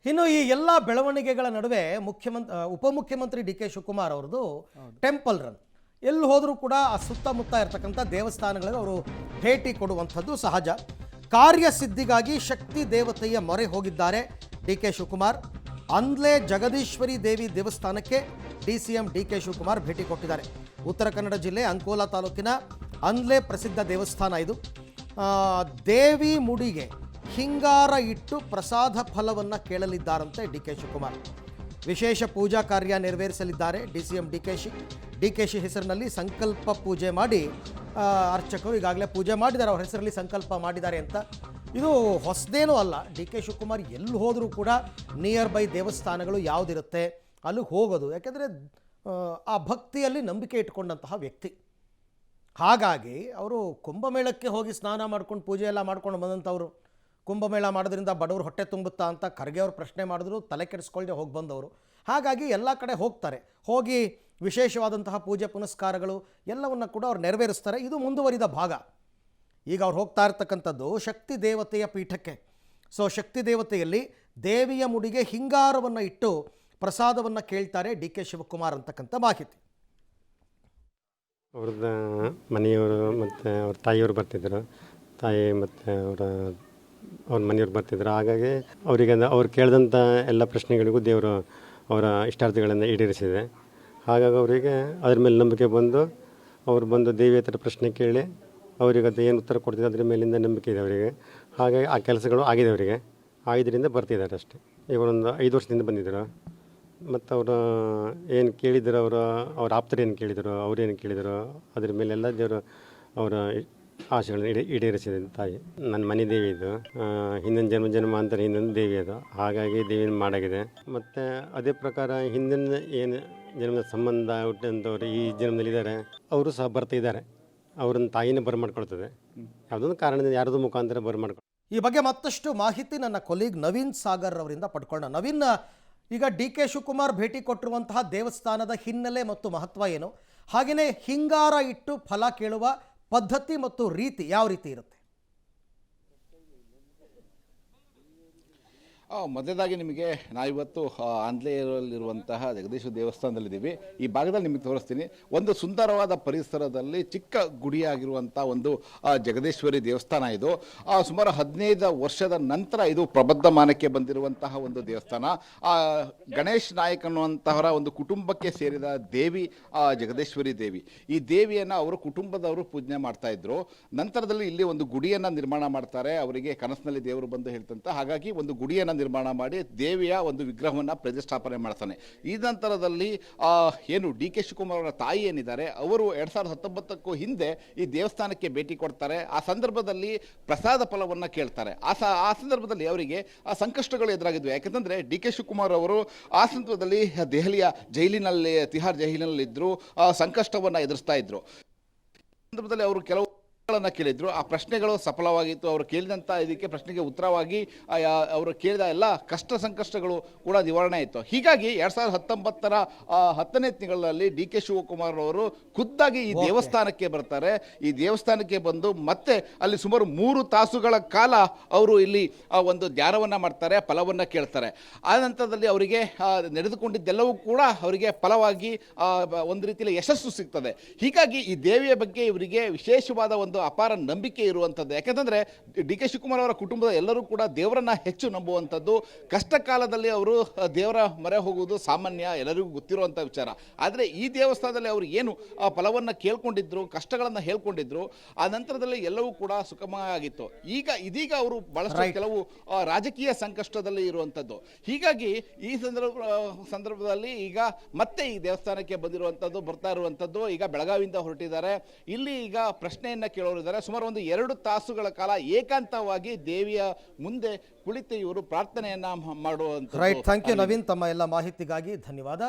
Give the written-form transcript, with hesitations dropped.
ಇನ್ನು ಈ ಎಲ್ಲ ಬೆಳವಣಿಗೆಗಳ ನಡುವೆ ಉಪಮುಖ್ಯಮಂತ್ರಿ ಡಿ ಕೆ ಶಿವಕುಮಾರ್ ಅವರದು ಟೆಂಪಲ್ ರನ್ ಎಲ್ಲಿ ಹೋದರೂ ಕೂಡ ಆ ಸುತ್ತಮುತ್ತ ಇರತಕ್ಕಂಥ ದೇವಸ್ಥಾನಗಳಿಗೆ ಅವರು ಭೇಟಿ ಕೊಡುವಂಥದ್ದು ಸಹಜ. ಕಾರ್ಯಸಿದ್ಧಿಗಾಗಿ ಶಕ್ತಿ ದೇವತೆಯ ಮೊರೆ ಹೋಗಿದ್ದಾರೆ ಡಿ ಕೆ ಶಿವಕುಮಾರ್. ಅಂದ್ಲೆ ಜಗದೀಶ್ವರಿ ದೇವಿ ದೇವಸ್ಥಾನಕ್ಕೆ DCM ಡಿ ಕೆ ಶಿವಕುಮಾರ್ ಭೇಟಿ ಕೊಟ್ಟಿದ್ದಾರೆ. ಉತ್ತರ ಕನ್ನಡ ಜಿಲ್ಲೆ ಅಂಕೋಲಾ ತಾಲೂಕಿನ ಅಂದ್ಲೆ ಪ್ರಸಿದ್ಧ ದೇವಸ್ಥಾನ ಇದು. ದೇವಿ ಮುಡಿಗೆ ಹಿಂಗಾರ ಇಟ್ಟು ಪ್ರಸಾದ ಫಲವನ್ನು ಕೇಳಲಿದ್ದಾರಂತೆ ಡಿ ಕೆ ಶಿವಕುಮಾರ್. ವಿಶೇಷ ಪೂಜಾ ಕಾರ್ಯ ನೆರವೇರಿಸಲಿದ್ದಾರೆ DCM ಡಿ ಕೆ ಶಿ ಹೆಸರಿನಲ್ಲಿ ಸಂಕಲ್ಪ ಪೂಜೆ ಮಾಡಿ ಅರ್ಚಕರು ಈಗಾಗಲೇ ಪೂಜೆ ಮಾಡಿದ್ದಾರೆ, ಅವ್ರ ಹೆಸರಲ್ಲಿ ಸಂಕಲ್ಪ ಮಾಡಿದ್ದಾರೆ ಅಂತ. ಇದು ಹೊಸದೇನೂ ಅಲ್ಲ. ಡಿ ಕೆ ಶಿವಕುಮಾರ್ ಎಲ್ಲಿ ಹೋದರೂ ಕೂಡ ನಿಯರ್ ಬೈ ದೇವಸ್ಥಾನಗಳು ಯಾವುದಿರುತ್ತೆ ಅಲ್ಲಿ ಹೋಗೋದು. ಯಾಕೆಂದರೆ ಆ ಭಕ್ತಿಯಲ್ಲಿ ನಂಬಿಕೆ ಇಟ್ಕೊಂಡಂತಹ ವ್ಯಕ್ತಿ. ಹಾಗಾಗಿ ಅವರು ಕುಂಭಮೇಳಕ್ಕೆ ಹೋಗಿ ಸ್ನಾನ ಮಾಡ್ಕೊಂಡು ಪೂಜೆ ಎಲ್ಲ ಮಾಡ್ಕೊಂಡು ಬಂದಂಥವ್ರು. ಕುಂಭಮೇಳ ಮಾಡೋದ್ರಿಂದ ಬಡವರು ಹೊಟ್ಟೆ ತುಂಬುತ್ತಾ ಅಂತ ಖರ್ಗೆ ಅವರು ಪ್ರಶ್ನೆ ಮಾಡಿದ್ರು, ತಲೆ ಕೆಡಿಸ್ಕೊಳ್ಳದೆ ಹೋಗಿ ಬಂದವರು. ಹಾಗಾಗಿ ಎಲ್ಲ ಕಡೆ ಹೋಗ್ತಾರೆ, ಹೋಗಿ ವಿಶೇಷವಾದಂತಹ ಪೂಜೆ ಪುನಸ್ಕಾರಗಳು ಎಲ್ಲವನ್ನು ಕೂಡ ಅವ್ರು ನೆರವೇರಿಸ್ತಾರೆ. ಇದು ಮುಂದುವರಿದ ಭಾಗ. ಈಗ ಅವ್ರು ಹೋಗ್ತಾ ಇರ್ತಕ್ಕಂಥದ್ದು ಶಕ್ತಿ ದೇವತೆಯ ಪೀಠಕ್ಕೆ. ಸೊ ಶಕ್ತಿ ದೇವತೆಯಲ್ಲಿ ದೇವಿಯ ಮುಡಿಗೆ ಹಿಂಗಾರವನ್ನು ಇಟ್ಟು ಪ್ರಸಾದವನ್ನು ಕೇಳ್ತಾರೆ ಡಿ ಕೆ ಶಿವಕುಮಾರ್ ಅಂತಕ್ಕಂಥ ಮಾಹಿತಿ. ಅವ್ರದ್ದು ಮನೆಯವರು ಮತ್ತು ಅವ್ರ ತಾಯಿಯವರು ಬರ್ತಿದ್ರು, ತಾಯಿ ಮತ್ತು ಅವ್ರ ಮನೆಯವ್ರು ಬರ್ತಿದ್ರು. ಹಾಗಾಗಿ ಅವರಿಗೆ ಅವ್ರು ಕೇಳಿದಂಥ ಎಲ್ಲ ಪ್ರಶ್ನೆಗಳಿಗೂ ದೇವರು ಅವರ ಇಷ್ಟಾರ್ಥಗಳನ್ನು ಈಡೇರಿಸಿದೆ. ಹಾಗಾಗಿ ಅವರಿಗೆ ಅದ್ರ ಮೇಲೆ ನಂಬಿಕೆ ಬಂದು ಅವರು ಬಂದು ದೇವಿ ಹತ್ರ ಪ್ರಶ್ನೆ ಕೇಳಿ ಅವರಿಗೆ ಅದು ಏನು ಉತ್ತರ ಕೊಡ್ತಿದೆ ಅದ್ರ ಮೇಲಿಂದ ನಂಬಿಕೆ ಇದೆ ಅವರಿಗೆ. ಹಾಗಾಗಿ ಆ ಕೆಲಸಗಳು ಆಗಿದೆ ಅವರಿಗೆ. ಆಗಿದ್ದರಿಂದ ಬರ್ತಿದ್ದಾರೆ ಅಷ್ಟೇ. ಈಗ ಒಂದು 5 ವರ್ಷದಿಂದ ಬಂದಿದ್ದರು. ಮತ್ತು ಅವರು ಏನು ಕೇಳಿದ್ರು, ಅವ್ರ ಆಪ್ತರು ಏನು ಕೇಳಿದರು, ಅವ್ರೇನು ಕೇಳಿದರು, ಅದ್ರ ಮೇಲೆಲ್ಲ ದೇವರು ಅವರ ಆಶೆಗಳನ್ನ ಈಡೇರಿಸಿದೆ ತಾಯಿ. ನನ್ನ ಮನೆ ದೇವಿ ಇದು, ಹಿಂದಿನ ಜನ್ಮಾಂತರ ಹಿಂದಿನ ದೇವಿ ಅದು. ಹಾಗಾಗಿ ದೇವಿನ ಮಾಡಾಗಿದೆ. ಮತ್ತು ಅದೇ ಪ್ರಕಾರ ಹಿಂದಿನ ಏನು ಜನ್ಮದ ಸಂಬಂಧ ಹುಟ್ಟಂಥವ್ರು ಈ ಜನ್ಮದಲ್ಲಿದ್ದಾರೆ, ಅವರು ಸಹ ಬರ್ತಿದ್ದಾರೆ. ಅವ್ರನ್ನ ತಾಯಿನೇ ಬರಮಾಡ್ಕೊಳ್ತದೆ. ಯಾವುದೊಂದು ಕಾರಣದಿಂದ ಯಾರದೋ ಮುಖಾಂತರ ಬರಮಾಡ್ಕೊಳ್ತಾರೆ. ಈ ಬಗ್ಗೆ ಮತ್ತಷ್ಟು ಮಾಹಿತಿ ನನ್ನ ಕೊಲೀಗ್ ನವೀನ್ ಸಾಗರ್ ಅವರಿಂದ ಪಡ್ಕೊಳ್ಳೋಣ. ನವೀನ್, ಈಗ ಡಿ ಕೆ ಶಿವಕುಮಾರ್ ಭೇಟಿ ಕೊಟ್ಟಿರುವಂತಹ ದೇವಸ್ಥಾನದ ಹಿನ್ನೆಲೆ ಮತ್ತು ಮಹತ್ವ ಏನು? ಹಾಗೆಯೇ ಹಿಂಗಾರ ಇಟ್ಟು ಫಲ ಕೇಳುವ ಪದ್ಧತಿ ಮತ್ತು ರೀತಿ ಯಾವ ರೀತಿ ಇರುತ್ತೆ? ಮೊದಲದಾಗಿ ನಿಮಗೆ ನಾವಿವತ್ತು ಆಂಧ್ಲೆಯಲ್ಲಿರುವಂತಹ ಜಗದೀಶ್ವರ ದೇವಸ್ಥಾನದಲ್ಲಿದ್ದೀವಿ. ಈ ಭಾಗದಲ್ಲಿ ನಿಮಗೆ ತೋರಿಸ್ತೀನಿ. ಒಂದು ಸುಂದರವಾದ ಪರಿಸರದಲ್ಲಿ ಚಿಕ್ಕ ಗುಡಿಯಾಗಿರುವಂಥ ಒಂದು ಜಗದೀಶ್ವರಿ ದೇವಸ್ಥಾನ ಇದು. ಸುಮಾರು 15 ವರ್ಷದ ನಂತರ ಇದು ಪ್ರಬುದ್ಧಮಾನಕ್ಕೆ ಬಂದಿರುವಂತಹ ಒಂದು ದೇವಸ್ಥಾನ. ಗಣೇಶ್ ನಾಯಕ್ ಅನ್ನುವಂತಹವರ ಒಂದು ಕುಟುಂಬಕ್ಕೆ ಸೇರಿದ ದೇವಿ ಜಗದೀಶ್ವರಿ ದೇವಿ. ಈ ದೇವಿಯನ್ನು ಅವರು ಕುಟುಂಬದವರು ಪೂಜನೆ ಮಾಡ್ತಾ ಇದ್ರು. ನಂತರದಲ್ಲಿ ಇಲ್ಲಿ ಒಂದು ಗುಡಿಯನ್ನು ನಿರ್ಮಾಣ ಮಾಡ್ತಾರೆ. ಅವರಿಗೆ ಕನಸಿನಲ್ಲಿ ದೇವರು ಬಂದು ಹೇಳ್ತಂತ. ಹಾಗಾಗಿ ಒಂದು ಗುಡಿಯನ್ನು ನಿರ್ಮಾಣ ಮಾಡಿ ದೇವಿಯ ಒಂದು ವಿಗ್ರಹವನ್ನು ಪ್ರತಿಷ್ಠಾಪನೆ ಮಾಡ್ತಾನೆ. ಈ ನಂತರದಲ್ಲಿ ಏನು ಡಿ ಕೆ ಶಿವಕುಮಾರ್ ಅವರ ತಾಯಿ ಏನಿದ್ದಾರೆ ಅವರು 2019ಕ್ಕೂ ಹಿಂದೆ ಈ ದೇವಸ್ಥಾನಕ್ಕೆ ಭೇಟಿ ಕೊಡ್ತಾರೆ. ಆ ಸಂದರ್ಭದಲ್ಲಿ ಪ್ರಸಾದ ಫಲವನ್ನು ಕೇಳ್ತಾರೆ. ಆ ಸಂದರ್ಭದಲ್ಲಿ ಅವರಿಗೆ ಆ ಸಂಕಷ್ಟಗಳು ಎದುರಾಗಿದ್ವು. ಯಾಕೆಂತಂದ್ರೆ ಡಿ ಕೆ ಶಿವಕುಮಾರ್ ಅವರು ಆ ಸಂದರ್ಭದಲ್ಲಿ ದೆಹಲಿಯ ಜೈಲಿನಲ್ಲಿ, ತಿಹಾರ್ ಜೈಲಿನಲ್ಲಿದ್ದರು, ಸಂಕಷ್ಟವನ್ನು ಎದುರಿಸ್ತಾ ಇದ್ರು. ಸಂದರ್ಭದಲ್ಲಿ ಅವರು ಕೆಲವು ಕೇಳಿದ್ರು. ಆ ಪ್ರಶ್ನೆಗಳು ಸಫಲವಾಗಿತ್ತು. ಅವರು ಕೇಳಿದಂಥ ಇದಕ್ಕೆ ಪ್ರಶ್ನೆಗೆ ಉತ್ತರವಾಗಿ ಅವರು ಕೇಳಿದ ಎಲ್ಲ ಸಂಕಷ್ಟಗಳು ಕೂಡ ನಿವಾರಣೆ ಆಯಿತು. ಹೀಗಾಗಿ 2019ರ 10ನೇ ತಿಂಗಳಲ್ಲಿ ಡಿ ಕೆ ಶಿವಕುಮಾರ್ ಅವರು ಖುದ್ದಾಗಿ ಈ ದೇವಸ್ಥಾನಕ್ಕೆ ಬರ್ತಾರೆ. ಈ ದೇವಸ್ಥಾನಕ್ಕೆ ಬಂದು ಮತ್ತೆ ಅಲ್ಲಿ ಸುಮಾರು 3 ತಾಸುಗಳ ಕಾಲ ಅವರು ಇಲ್ಲಿ ಒಂದು ಧ್ಯಾನವನ್ನು ಮಾಡ್ತಾರೆ, ಫಲವನ್ನು ಕೇಳ್ತಾರೆ. ಆ ನಂತರದಲ್ಲಿ ಅವರಿಗೆ ನಡೆದುಕೊಂಡಿದ್ದೆಲ್ಲವೂ ಕೂಡ ಅವರಿಗೆ ಫಲವಾಗಿ ಒಂದು ರೀತಿಯಲ್ಲಿ ಯಶಸ್ಸು ಸಿಗ್ತದೆ. ಹೀಗಾಗಿ ಈ ದೇವಿಯ ಬಗ್ಗೆ ಇವರಿಗೆ ವಿಶೇಷವಾದ ಒಂದು ಅಪಾರ ನಂಬಿಕೆ ಇರುವಂಥದ್ದು. ಯಾಕೆಂತಂದ್ರೆ ಡಿ ಕೆ ಶಿವಕುಮಾರ್ ಅವರ ಕುಟುಂಬದ ಎಲ್ಲರೂ ಕೂಡ ದೇವರನ್ನ ಹೆಚ್ಚು ನಂಬುವಂಥದ್ದು. ಕಷ್ಟ ಕಾಲದಲ್ಲಿ ಅವರು ದೇವರ ಮೊರೆ ಹೋಗುವುದು ಸಾಮಾನ್ಯ, ಎಲ್ಲರಿಗೂ ಗೊತ್ತಿರುವಂಥ ವಿಚಾರ. ಆದರೆ ಈ ದೇವಸ್ಥಾನದಲ್ಲಿ ಅವರು ಏನು ಫಲವನ್ನು ಕೇಳ್ಕೊಂಡಿದ್ರು, ಕಷ್ಟಗಳನ್ನು ಹೇಳ್ಕೊಂಡಿದ್ರು, ಆ ನಂತರದಲ್ಲಿ ಎಲ್ಲವೂ ಕೂಡ ಸುಖಮಯವಾಗಿತ್ತು. ಇದೀಗ ಅವರು ಬಹಳಷ್ಟು ಕೆಲವು ರಾಜಕೀಯ ಸಂಕಷ್ಟದಲ್ಲಿ ಇರುವಂಥದ್ದು. ಹೀಗಾಗಿ ಈ ಸಂದರ್ಭದಲ್ಲಿ ಈಗ ಮತ್ತೆ ಈ ದೇವಸ್ಥಾನಕ್ಕೆ ಬರ್ತಾ ಇರುವಂಥದ್ದು. ಈಗ ಬೆಳಗಾವಿಯಿಂದ ಹೊರಟಿದ್ದಾರೆ. ಇಲ್ಲಿ ಈಗ ಪ್ರಶ್ನೆಯನ್ನ ಕೇಳೋರಿದ್ದಾರೆ. ಸುಮಾರು ಒಂದು 2 ತಾಸುಗಳ ಕಾಲ ಏಕಾಂತವಾಗಿ ದೇವಿಯ ಮುಂದೆ ಕುಳಿತು ಇವರು ಪ್ರಾರ್ಥನೆಯನ್ನ ಮಾಡುವಂತ. ರೈಟ್, ಥ್ಯಾಂಕ್ ಯು ನವೀನ್, ತಮ್ಮ ಎಲ್ಲ ಮಾಹಿತಿಗಾಗಿ ಧನ್ಯವಾದ.